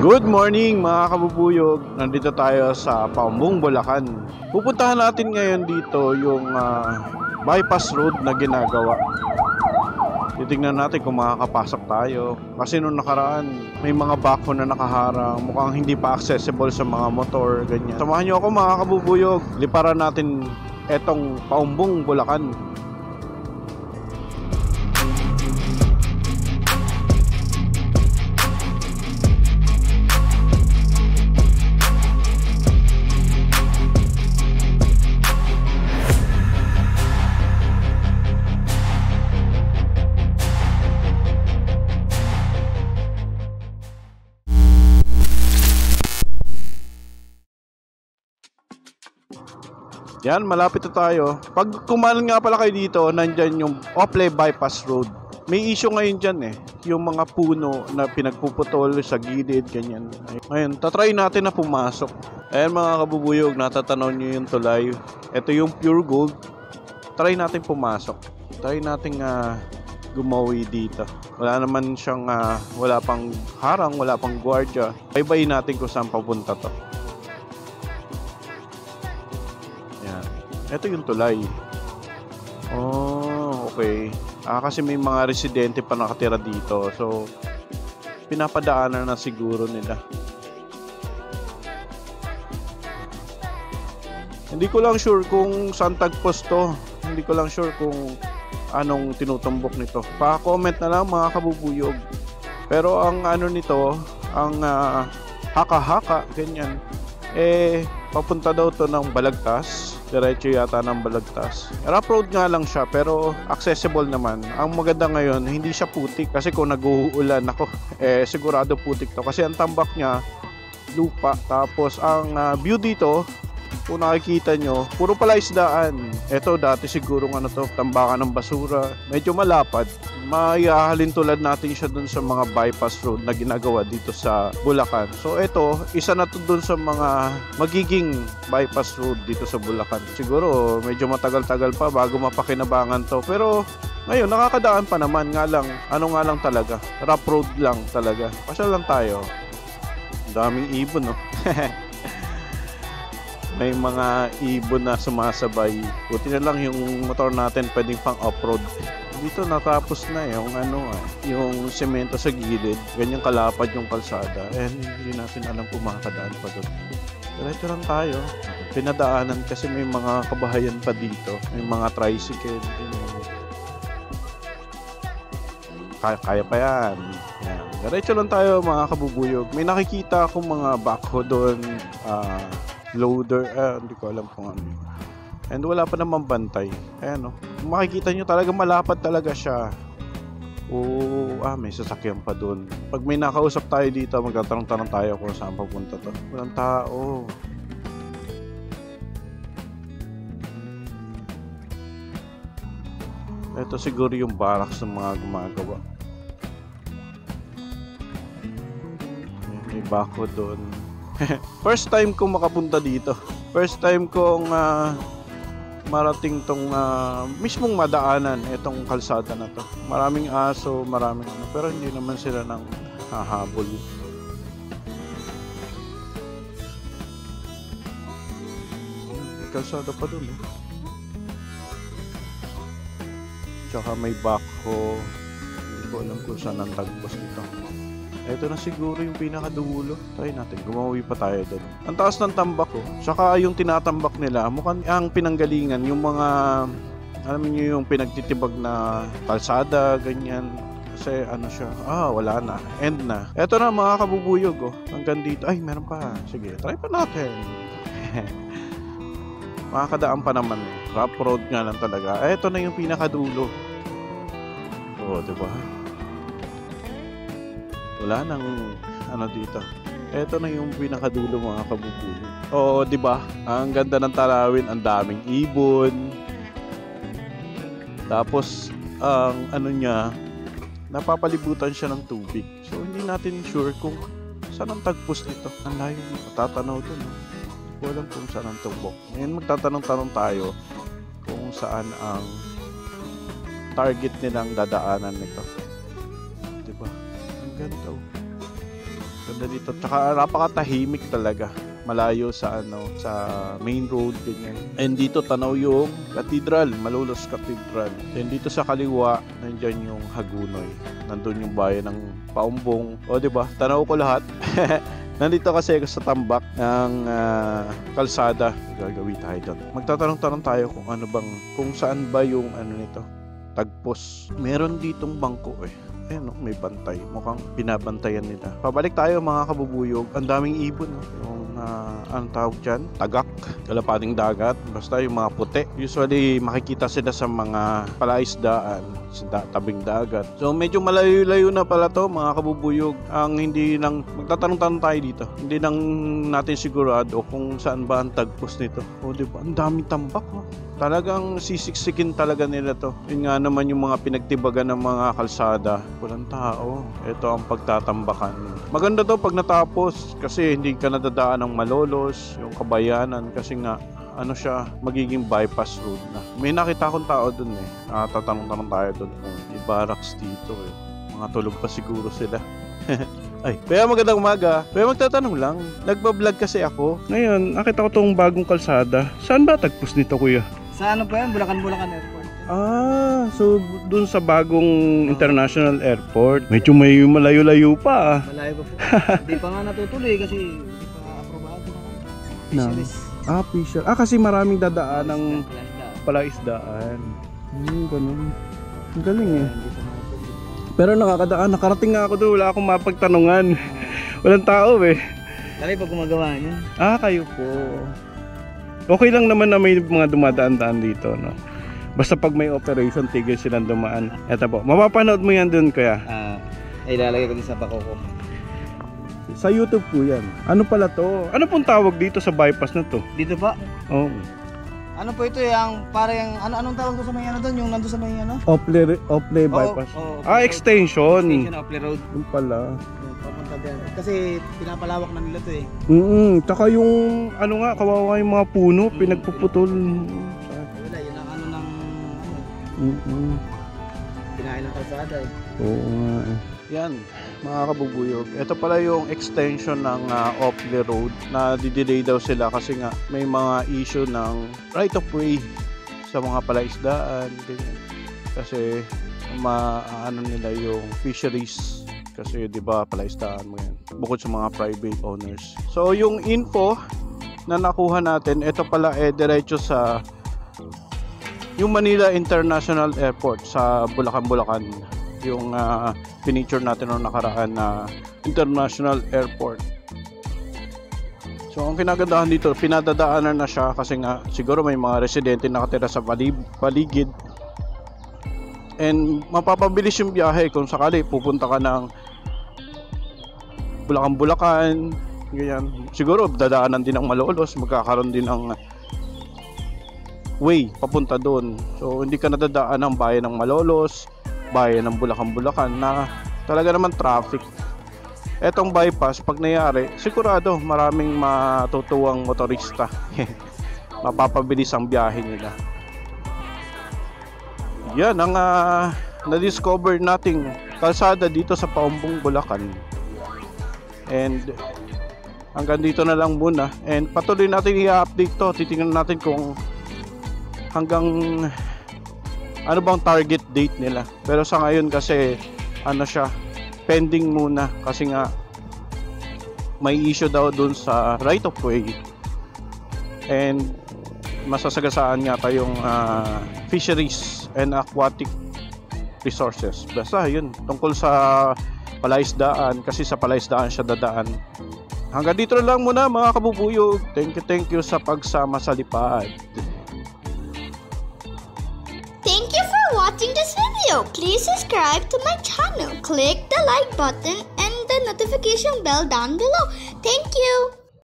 Good morning mga kabubuyog. Nandito tayo sa Paumbong, Bulacan. Pupuntahan natin ngayon dito yung bypass road na ginagawa. Titingnan natin kung makakapasok tayo. Kasi nung nakaraan, may mga backhoe na nakaharang. Mukhang hindi pa accessible sa mga motor, ganyan. Samahan nyo ako mga kabubuyog. Liparan natin etong Paumbong, Bulacan. Yan, malapit na tayo. Pag kumanan nga pala kayo dito, nandyan yung Ople Bypass Road. May issue ngayon dyan eh. Yung mga puno na pinagpuputol sa gilid, ganyan. Ngayon, tatry natin na pumasok. Ayan mga kabubuyog, natatanaw nyo yung tulay. Ito yung pure gold. Try natin pumasok. Try natin gumawi dito. Wala naman siyang, wala pang harang, wala pang gwardiya. Baybayin natin kung saan papunta to. Ito yung tulay. Oh, okay. Kasi may mga residente pa nakatira dito. So, pinapadaanan na siguro nila. Hindi ko lang sure kung saan tagpos to. Hindi ko lang sure kung anong tinutumbok nito. Pa-comment na lang mga kabubuyog. Pero ang ano nito, ang haka-haka, ganyan. Papunta daw to ng Balagtas. Diretso yata ng Balagtas. Rough road nga lang siya pero accessible naman. Ang maganda ngayon, hindi siya putik kasi kung nag-uulan ako, sigurado putik to kasi ang tambak niya lupa. Tapos ang view dito, kung nakikita nyo, puro pala isdaan. Ito dati siguro tambakan ng basura. Medyo malapad. Mayahalin tulad natin siya dun sa mga bypass road na ginagawa dito sa Bulacan. So ito, isa na to dun sa mga magiging bypass road dito sa Bulacan. Siguro medyo matagal-tagal pa bago mapakinabangan to. Pero ngayon nakakadaan pa naman, nga lang talaga. Rough road lang talaga. Pasal lang tayo. Daming ibon, no? May mga ibon na sumasabay. Buti na lang yung motor natin pwedeng pang off-road. Dito natapos na yung yung semento sa gilid. Ganyan kalapad yung kalsada. Hindi natin alam kung makakadaan pa doon. Diretso lang tayo. Pinadaanan kasi may mga kabahayan pa dito. May mga tricycle. Kaya pa yan. Diretso lang tayo mga kabubuyog. May nakikita akong mga backhoe doon. Loader, hindi ko alam kung ano yun. And wala pa namang bantay. Ayan, no? Kung makikita nyo talaga malapad talaga siya. May sasakyan pa dun. Pag may nakausap tayo dito, magtatanong-tanong tayo kung saan papunta to. Walang tao. Ito siguro yung barracks ng mga gumagawa. May backhoe dun. First time kong makapunta dito. First time kong marating tong mismong madaanan itong kalsada na to. Maraming aso, maraming pero hindi naman sila nang hahabol. May kalsada pa dun. Tsaka may backhoe. Hindi ko alam kung saan ang tagpos dito. Ito na siguro yung pinakadulo. Try natin, gumawi pa tayo doon. Ang taas ng tambak ko. Saka yung tinatambak nila, mukhang ang pinanggalingan, yung mga, alam niyo yung pinagtitibag na kalsada, ganyan. Kasi siya, wala na, end na. Ito na mga kabubuyog, hanggang dito. Ay, meron pa. Sige, try pa natin. Makakadaan pa naman. Rough road nga lang talaga. Ito na yung pinakadulo. Diba? Wala nang dito. Ito na yung pinakadulo mga kabubuyog. Di ba? Ang ganda ng talawin, ang daming ibon. Tapos ang niya, napapalibutan siya ng tubig. So hindi natin sure kung saan ang tagpos nito. Ang layo matatanaw doon. Hindi ko alam kung saan ang tumbok. Ngayon magtatanong-tanong tayo kung saan ang target nilang dadaanan nito. Diba? Ang ganda. Ganda dito. Tsaka napakatahimik talaga. Malayo sa sa main road ganyan. And dito tanaw yung cathedral, Malolos Cathedral. And dito sa kaliwa, nandiyan yung Hagunoy. Nandun yung bayan ng Paumbong. O di ba? Tanaw ko lahat. Nandito kasi ako sa tambak ng kalsada. Gagawin tayo doon. Magtatanong-tanong tayo kung saan ba yung nito, tagpos. Meron ditong bangko Ayan, may bantay. Mukhang binabantayan nila. Pabalik tayo mga kabubuyog. Ang daming ibon. Yung, anong tawag dyan? Tagak. Kalapating dagat. Basta yung mga puti. Usually, makikita sila sa mga palaisdaan. Sa tabing dagat. So, medyo malayo-layo na pala to mga kabubuyog. Ang hindi nang, magtatanong-tanong tayo dito. Hindi nang natin sigurado kung saan ba ang tagpos nito. O, diba? Ang daming tambak, Talagang sisiksikin talaga nila to. Yun nga naman yung mga pinagtibagan ng mga kalsada. Walang tao. Ito ang pagtatambakan. Maganda to pag natapos kasi hindi ka nadadaan ng Malolos, yung Kabayanan kasi nga siya, magiging bypass road na. May nakita akong tao dun tatanong-tanong tayo dun kung may barracks dito Mga tulog pa siguro sila. Ay, kaya magandang umaga. Kaya magtatanong lang. Nagbablog kasi ako. Ngayon, nakita ko tong bagong kalsada. Saan ba tagpos nito, kuya? Sa po yan? Bulacan Airport. So dun sa bagong international airport. Medyo may malayo-layo pa. Malayo pa po. Hindi pa nga natutuloy kasi hindi pa aprobado. Official. Kasi maraming dadaan ng palaisdaan. Ganun. Ang galing Pero nakarating nga ako doon, wala akong mapagtanungan. Walang tao Kami pag gumagawa niyan. Kayo po. Okay lang naman na may mga dumadaan-daan dito, Basta pag may operation, tigil silang dumaan. Eto po, mapapanood mo yan doon, kuya. Ilalagay ko din sa bako ko. Sa YouTube po yan. Ano pala to? Ano pong tawag dito sa bypass na to? Dito pa? Oo. Ano po ito yung parang anong tawag ko sa may doon? Yung nandun sa may Ople bypass. Extension. Extension Ople Road. Yung pala. Papunta din. Kasi pinapalawak na nila to Tsaka yung kawawa yung mga puno, pinagpuputol. Wala, yun ang kinain ng kalsada Oo nga Yan, mga kabubuyog. Ito pala yung extension ng Ople Road na didelay daw sila kasi nga may mga issue ng right of way sa mga palaisdaan, ganyan. Kasi nila yung fisheries kasi 'di ba palaisdaan mo yan. Bukod sa mga private owners. So yung info na nakuha natin, ito pala diretso sa yung Manila International Airport sa Bulacan. Yung pinicture natin noong nakaraan na International Airport. So ang kinagandahan dito, pinadadaanan na siya kasi nga siguro may mga residente nakatira sa paligid. And mapapabilis yung biyahe kung sakali pupunta ka ng Bulacan, ganyan. Siguro dadaanan din ng Malolos, magkakaroon din ng way papunta doon. So hindi ka nadadaan ng bayan ng Malolos, bayan ng Bulacan na talaga naman traffic. Etong bypass pag nangyari, sigurado maraming matutuwang motorista. Mapapabilis ang biyahe nila. Yan ang na-discover nating kalsada dito sa Paumbong, Bulacan. And hanggang dito na lang muna. And patuloy natin i-update to. Titingnan natin kung hanggang ano bang target date nila. Pero sa ngayon kasi siya, pending muna kasi nga may issue daw dun sa right of way. And masasagasaan nga tayong fisheries and aquatic resources. Basta yun, tungkol sa palaisdaan kasi sa palaisdaan siya dadaan. Hanggang dito na lang muna mga kabubuyog. Thank you sa pagsama sa lipad. Thank you for watching this video. Please subscribe to my channel. Click the like button and the notification bell down below. Thank you.